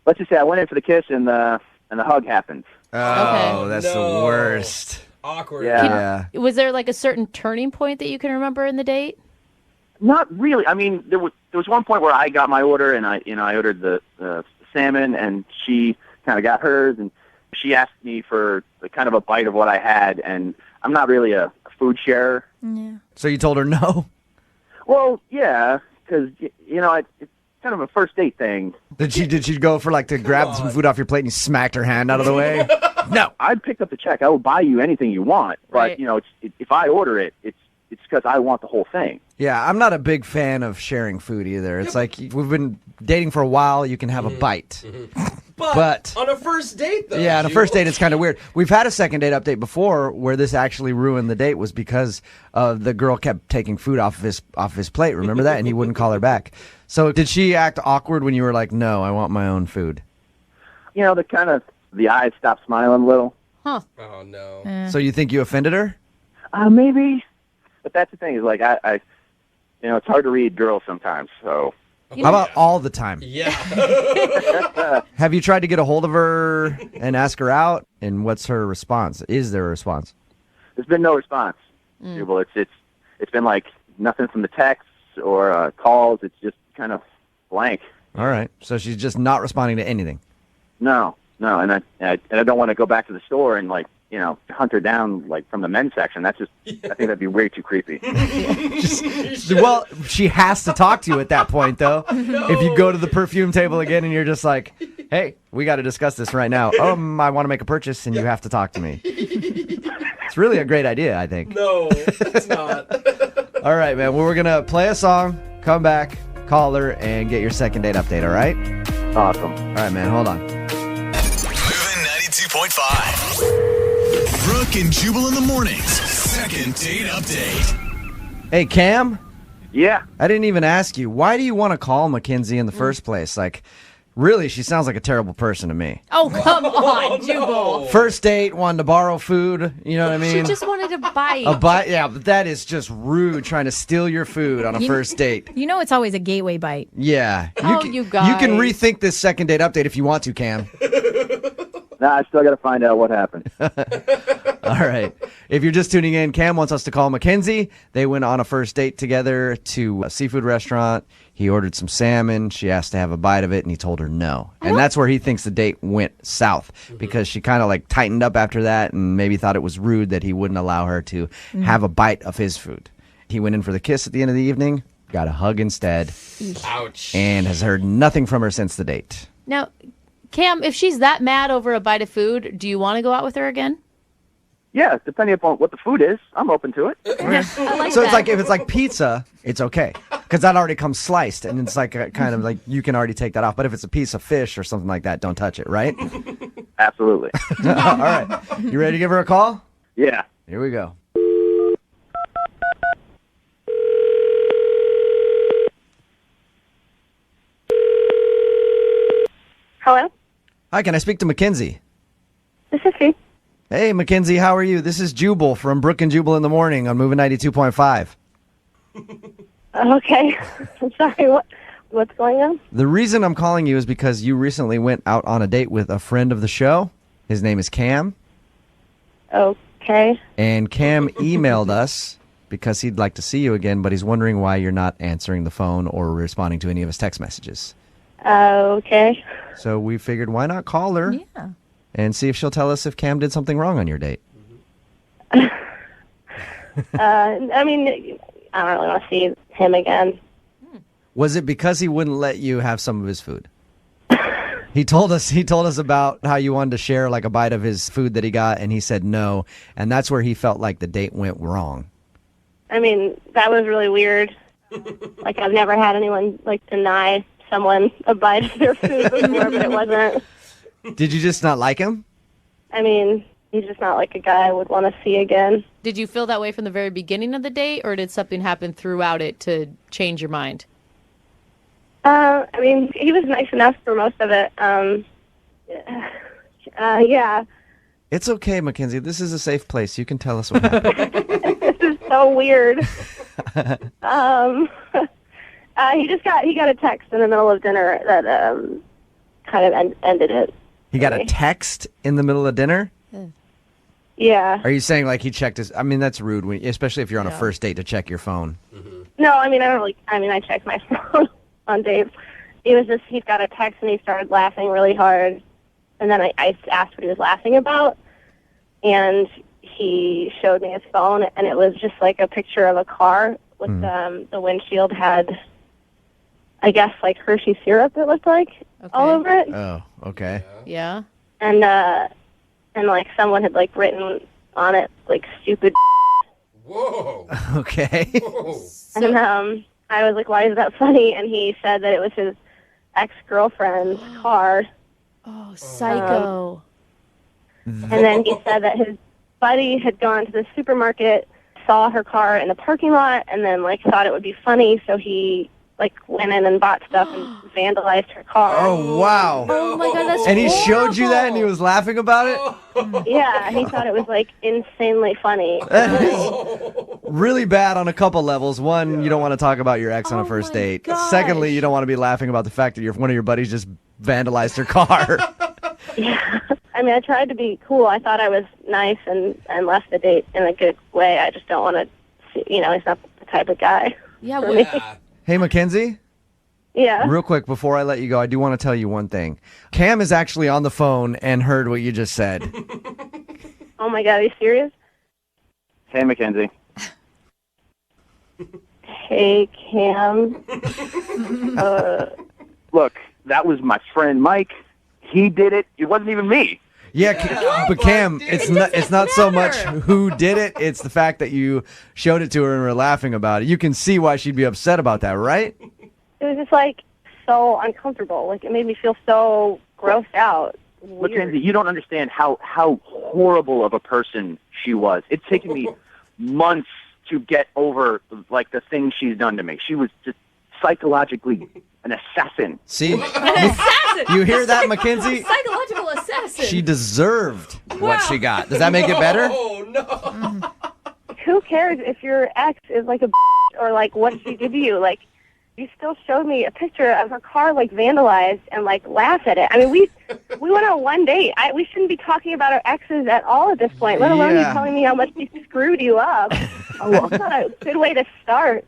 Let's just say I went in for the kiss, and the hug happened. Oh, Okay. that's the worst. Awkward. Yeah. Was there like a certain turning point that you can remember in the date? Not really. I mean, there was one point where I got my order, and I ordered the salmon, and she kind of got hers, and she asked me for kind of a bite of what I had, and I'm not really a food sharer. Yeah. So you told her no? Well, yeah, because it's kind of a first date thing. Did she go for to grab some food off your plate and you smacked her hand out of the way? No. I'd pick up the check. I will buy you anything you want, but Right. if I order it, it's because I want the whole thing. Yeah, I'm not a big fan of sharing food either. It's like we've been dating for a while. You can have a bite. But on a first date, though. Yeah, on a first date, it's kind of weird. We've had a second date update before where this actually ruined the date was because the girl kept taking food off of his plate. Remember that? And he wouldn't call her back. So did she act awkward when you were like, no, I want my own food? The eyes stopped smiling a little. Huh. Oh, no. So you think you offended her? Maybe. But that's the thing is I it's hard to read girls sometimes. So How about all the time? Yeah. Have you tried to get a hold of her and ask her out? And what's her response? Is there a response? there's been no response. Jubal. It's been like nothing from the texts, or calls. It's just kind of blank. All right. So she's just not responding to anything. No, and I don't want to go back to the store and hunt her down like from the men's section. That's just I think that'd be way too creepy. Well, she has to talk to you at that point, though. No. If you go to the perfume table again and you're just like, "Hey, we got to discuss this right now." I want to make a purchase, and you have to talk to me. It's really a great idea, I think. No, it's not. All right, man. Well, we're gonna play a song, come back, call her, and get your second date update. All right? Awesome. All right, man. Hold on. Moving 92.5. Brooke and Jubal in the mornings. Second date update. Hey, Cam? Yeah? I didn't even ask you. Why do you want to call Mackenzie in the first place? Like, really, she sounds like a terrible person to me. Oh, come on, Jubal. First date, wanted to borrow food. You know what I mean? She just wanted a bite. A bite? Yeah, but that is just rude, trying to steal your food on a first date. You know it's always a gateway bite. Yeah. You guys. You can rethink this second date update if you want to, Cam. Nah, I still got to find out what happened. All right. If you're just tuning in, Cam wants us to call Mackenzie. They went on a first date together to a seafood restaurant. He ordered some salmon. She asked to have a bite of it, and he told her no. And that's where he thinks the date went south, because she kind of like tightened up after that and maybe thought it was rude that he wouldn't allow her to have a bite of his food. He went in for the kiss at the end of the evening, got a hug instead. Ouch. And has heard nothing from her since the date. Now, Cam, if she's that mad over a bite of food, do you want to go out with her again? Yeah, depending upon what the food is, I'm open to it. I like So that. it's like if it's like pizza, it's okay, because that already comes sliced, and it's like a kind of like you can already take that off. But if it's a piece of fish or something like that, don't touch it, right? Absolutely. All right, you ready to give her a call? Yeah. Here we go. Hello? Hi, can I speak to Mackenzie? This is she. Hey, Mackenzie, how are you? This is Jubal from Brooke and Jubal in the morning on Moving 92.5. Okay. I'm sorry. What's going on? The reason I'm calling you is because you recently went out on a date with a friend of the show. His name is Cam. Okay. And Cam emailed us because he'd like to see you again, but he's wondering why you're not answering the phone or responding to any of his text messages. Okay. So we figured, why not call her and see if she'll tell us if Cam did something wrong on your date. I mean, I don't really want to see him again. Was it because he wouldn't let you have some of his food? He told us about how you wanted to share like a bite of his food that he got, and he said no, and that's where he felt like the date went wrong. I mean, that was really weird. Like, I've never had anyone like deny someone a bite of their food before, but it wasn't. Did you just not like him? I mean, he's just not like a guy I would want to see again. Did you feel that way from the very beginning of the date, or did something happen throughout it to change your mind? I mean, he was nice enough for most of it. Yeah. It's okay, Mackenzie. This is a safe place. You can tell us what happened. This is so weird. He got a text in the middle of dinner that kind of ended it. He got a text in the middle of dinner? Yeah. Are you saying like he checked his... I mean, that's rude, especially if you're on a first date to check your phone. No, I mean, I check my phone on dates. It was just, he'd got a text and he started laughing really hard. And then I asked what he was laughing about. And he showed me his phone, and it was just like a picture of a car with the windshield had, I guess, like Hershey syrup, it looked like, all over it. Oh, okay. Yeah. And like someone had like written on it like stupid. Whoa. Okay. Whoa. And I was like, why is that funny? And he said that it was his ex-girlfriend's car. Oh, psycho. And then he said that his buddy had gone to the supermarket, saw her car in the parking lot, and then like thought it would be funny, so he like went in and bought stuff and vandalized her car. Oh, wow. Oh my God, that's And he horrible. showed you that and he was laughing about it? Yeah, he thought it was like insanely funny. That is really bad on a couple levels. One, you don't want to talk about your ex on a first date. gosh. Secondly, you don't want to be laughing about the fact that one of your buddies just vandalized her car. Yeah. I mean, I tried to be cool. I thought I was nice and left the date in a good way. I just don't want to see, he's not the type of guy. Yeah, for well, me. Hey, Mackenzie. Yeah. Real quick, before I let you go, I do want to tell you one thing. Cam is actually on the phone and heard what you just said. Oh my God, are you serious? Hey, Mackenzie. Hey, Cam. Look, that was my friend Mike. He did it. It wasn't even me. Yeah, but Cam, it's not so much who did it, it's the fact that you showed it to her and were laughing about it. You can see why she'd be upset about that, right? It was just like so uncomfortable. Like it made me feel so grossed out. Weird. Mackenzie, you don't understand how horrible of a person she was. It's taken me months to get over like the things she's done to me. She was just psychologically an assassin. See? An assassin. You hear that, Mackenzie? Psychological assassin. She deserved what she got. Does that make it better? Oh, no. Who cares if your ex is like a or like what she did to you? Like, you still showed me a picture of her car like vandalized and like laughed at it. I mean, we went on one date. We shouldn't be talking about our exes at all at this point. Let alone you telling me how much she screwed you up. That's not a good way to start.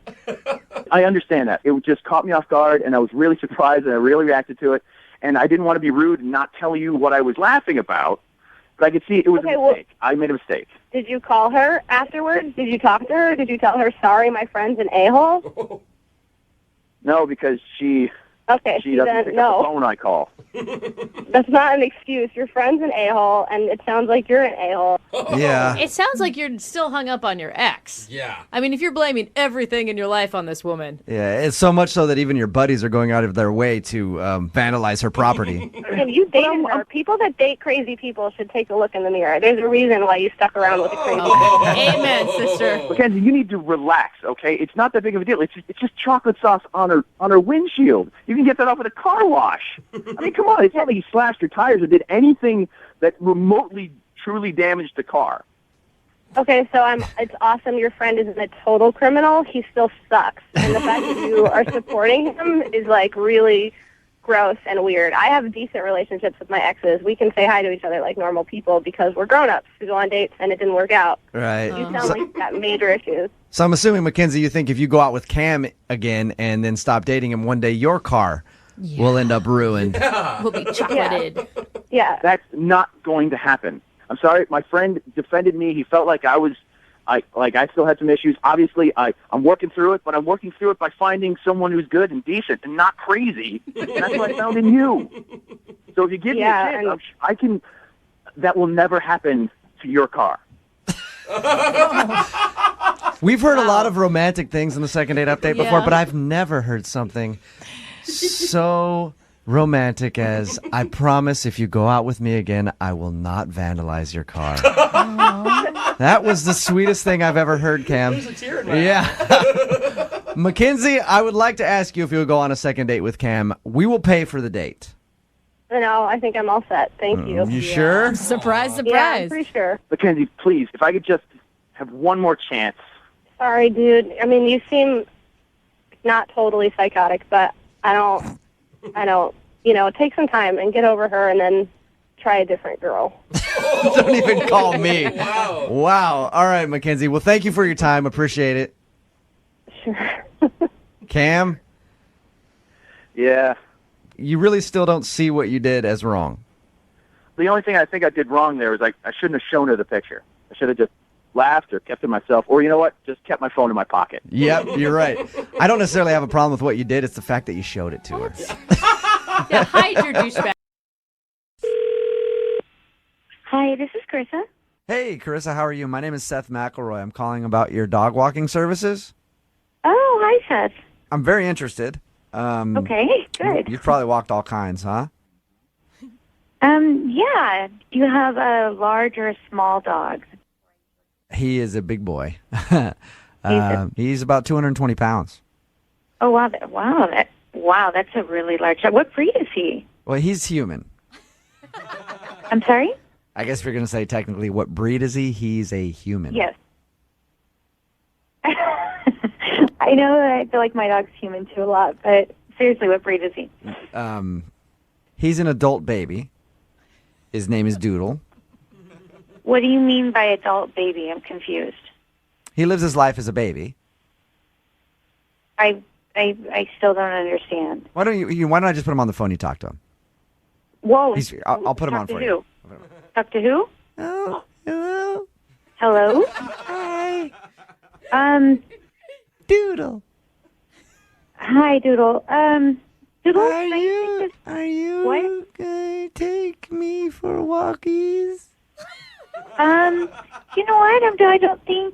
I understand that. It just caught me off guard, and I was really surprised, and I really reacted to it. And I didn't want to be rude and not tell you what I was laughing about, but I could see it was a mistake. I made a mistake. Did you call her afterwards? Did you talk to her? Did you tell her, sorry, my friend's an a-hole? No, because she doesn't pick up the phone I call. That's not an excuse. Your friend's an a-hole, and it sounds like you're an a-hole. Yeah. It sounds like you're still hung up on your ex. Yeah. I mean, if you're blaming everything in your life on this woman. Yeah, it's so much so that even your buddies are going out of their way to vandalize her property. And you dated her. People that date crazy people should take a look in the mirror. There's a reason why you stuck around with a crazy person. Amen, sister. Mackenzie, you need to relax, okay? It's not that big of a deal. It's just chocolate sauce on her windshield. You can get that off at a car wash. I mean, come on. It's not like he slashed her tires or did anything that remotely truly damaged the car. Okay, so it's awesome your friend isn't a total criminal. He still sucks. And the fact that you are supporting him is, like, really gross and weird. I have decent relationships with my exes. We can say hi to each other like normal people because we're grown-ups who go on dates and it didn't work out. Right. You sound like you've got major issues. So I'm assuming, Mackenzie, you think if you go out with Cam again and then stop dating him one day, your car will end up ruined. We'll be chocolated. Yeah. That's not going to happen. I'm sorry. My friend defended me. He felt like I still had some issues. Obviously, I'm working through it, but I'm working through it by finding someone who's good and decent and not crazy. And that's what I found in you. So if you give me a chance, I can. That will never happen to your car. We've heard a lot of romantic things in the second date update before, Yeah. but I've never heard something so romantic as, I promise if you go out with me again, I will not vandalize your car. That was the sweetest thing I've ever heard, Cam. There's a tear in my eye. Yeah. Mackenzie, I would like to ask you if you'll go on a second date with Cam. We will pay for the date. No, I think I'm all set. Thank you. You sure? Surprise, surprise. Yeah, I'm pretty sure. Mackenzie, please, if I could just have one more chance. Sorry, dude. I mean, you seem not totally psychotic, but I don't, take some time and get over her and then try a different girl. Don't even call me. Wow. Wow. All right, Mackenzie. Well, thank you for your time. Appreciate it. Sure. Cam, Yeah. you really still don't see what you did as wrong. The only thing I think I did wrong there was I shouldn't have shown her the picture. I should have just laughed or kept it myself. Or you know what? Just kept my phone in my pocket. Yep, you're right. I don't necessarily have a problem with what you did. It's the fact that you showed it to her. Yeah, hide your douchebag. Hi, this is Carissa. Hey, Carissa, how are you? My name is Seth McElroy. I'm calling about your dog walking services. Oh, hi, Seth. I'm very interested. Okay, good. You've probably walked all kinds, huh? Yeah. Do you have a large or a small dog? He is a big boy. He's about 220 pounds. Oh, wow. That's a really large dog. What breed is he? Well, he's human. I'm sorry? I guess if you're going to say technically what breed is he, he's a human. Yes. I know that I feel like my dog's human too a lot, but seriously, what breed is he? He's an adult baby. His name is Doodle. What do you mean by adult baby? I'm confused. He lives his life as a baby. I I still don't understand. Why don't I just put him on the phone? You talk to him. Whoa. I'll put him on for you. Talk to who? Oh, hello. Hello? Hi. Doodle. Hi, Doodle. Doodle, Are you what? gonna take me for walkies? You know what?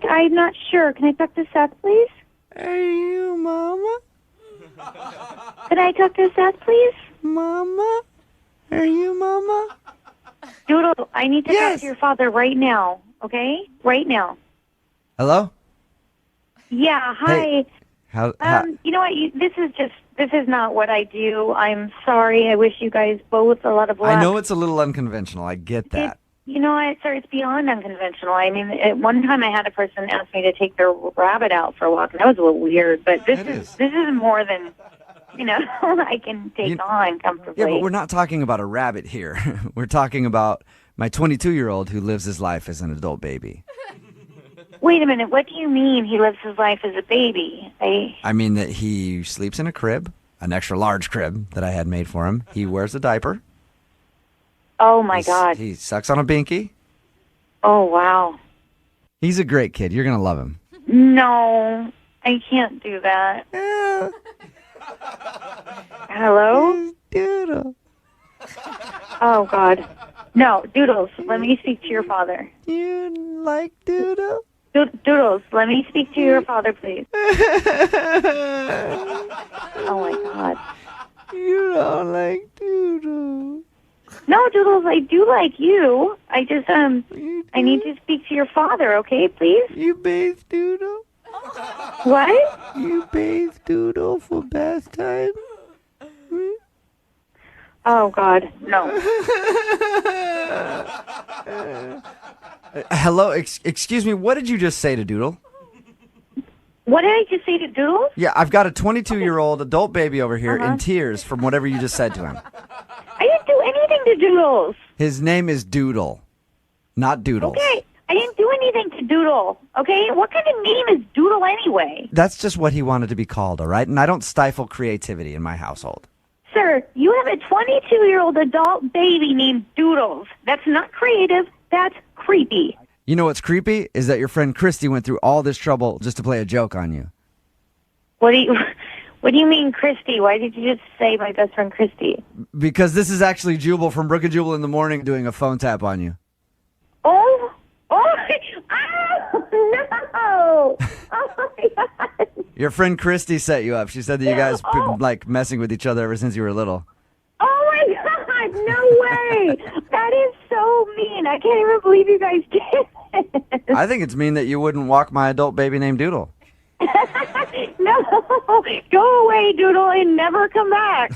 I'm not sure. Can I talk to Seth, please? Are you Mama? Can I talk to Seth, please? Mama? Are you Mama? Doodle, I need to talk to your father right now, okay? Right now. Hello? Yeah, hi. Hey, how You know what? This is not what I do. I'm sorry. I wish you guys both a lot of luck. I know it's a little unconventional. I get that. You know what, sir? It's beyond unconventional. I mean, at one time I had a person ask me to take their rabbit out for a walk, and that was a little weird. But this is more than, I can take on comfortably. Yeah, but we're not talking about a rabbit here. We're talking about my 22-year-old who lives his life as an adult baby. Wait a minute. What do you mean he lives his life as a baby? I mean that he sleeps in a crib, an extra large crib that I had made for him. He wears a diaper. Oh, my God. He sucks on a binky. Oh, wow. He's a great kid. You're going to love him. No, I can't do that. Hello? Doodle. Oh, God. No, Doodles, let me speak to your father. You like Doodle? Doodles, let me speak to your father, please. Oh, my God. You don't like Doodle. No, Doodles, I do like you. I just, I need to speak to your father, okay, please? You bathe Doodle? What? You bathe Doodle for bath time? Oh, God, no. Hello, excuse me, what did you just say to Doodle? What did I just say to Doodle? Yeah, I've got a 22-year-old adult baby over here in tears from whatever you just said to him. I didn't do anything to Doodles. His name is Doodle, not Doodles. Okay, I didn't do anything to Doodle, okay? What kind of name is Doodle anyway? That's just what he wanted to be called, all right? And I don't stifle creativity in my household. Sir, you have a 22-year-old adult baby named Doodles. That's not creative. That's creepy. You know what's creepy is that your friend Christy went through all this trouble just to play a joke on you. What do you mean, Christy? Why did you just say my best friend Christy? Because this is actually Jubal from Brooke and Jubal in the morning doing a phone tap on you. Oh, no! Oh my God! Your friend Christy set you up. She said that you guys been like messing with each other ever since you were little. Oh my God! No way! That is so mean. I can't even believe you guys did it. I think it's mean that you wouldn't walk my adult baby named Doodle. No, go away, Doodle, and never come back.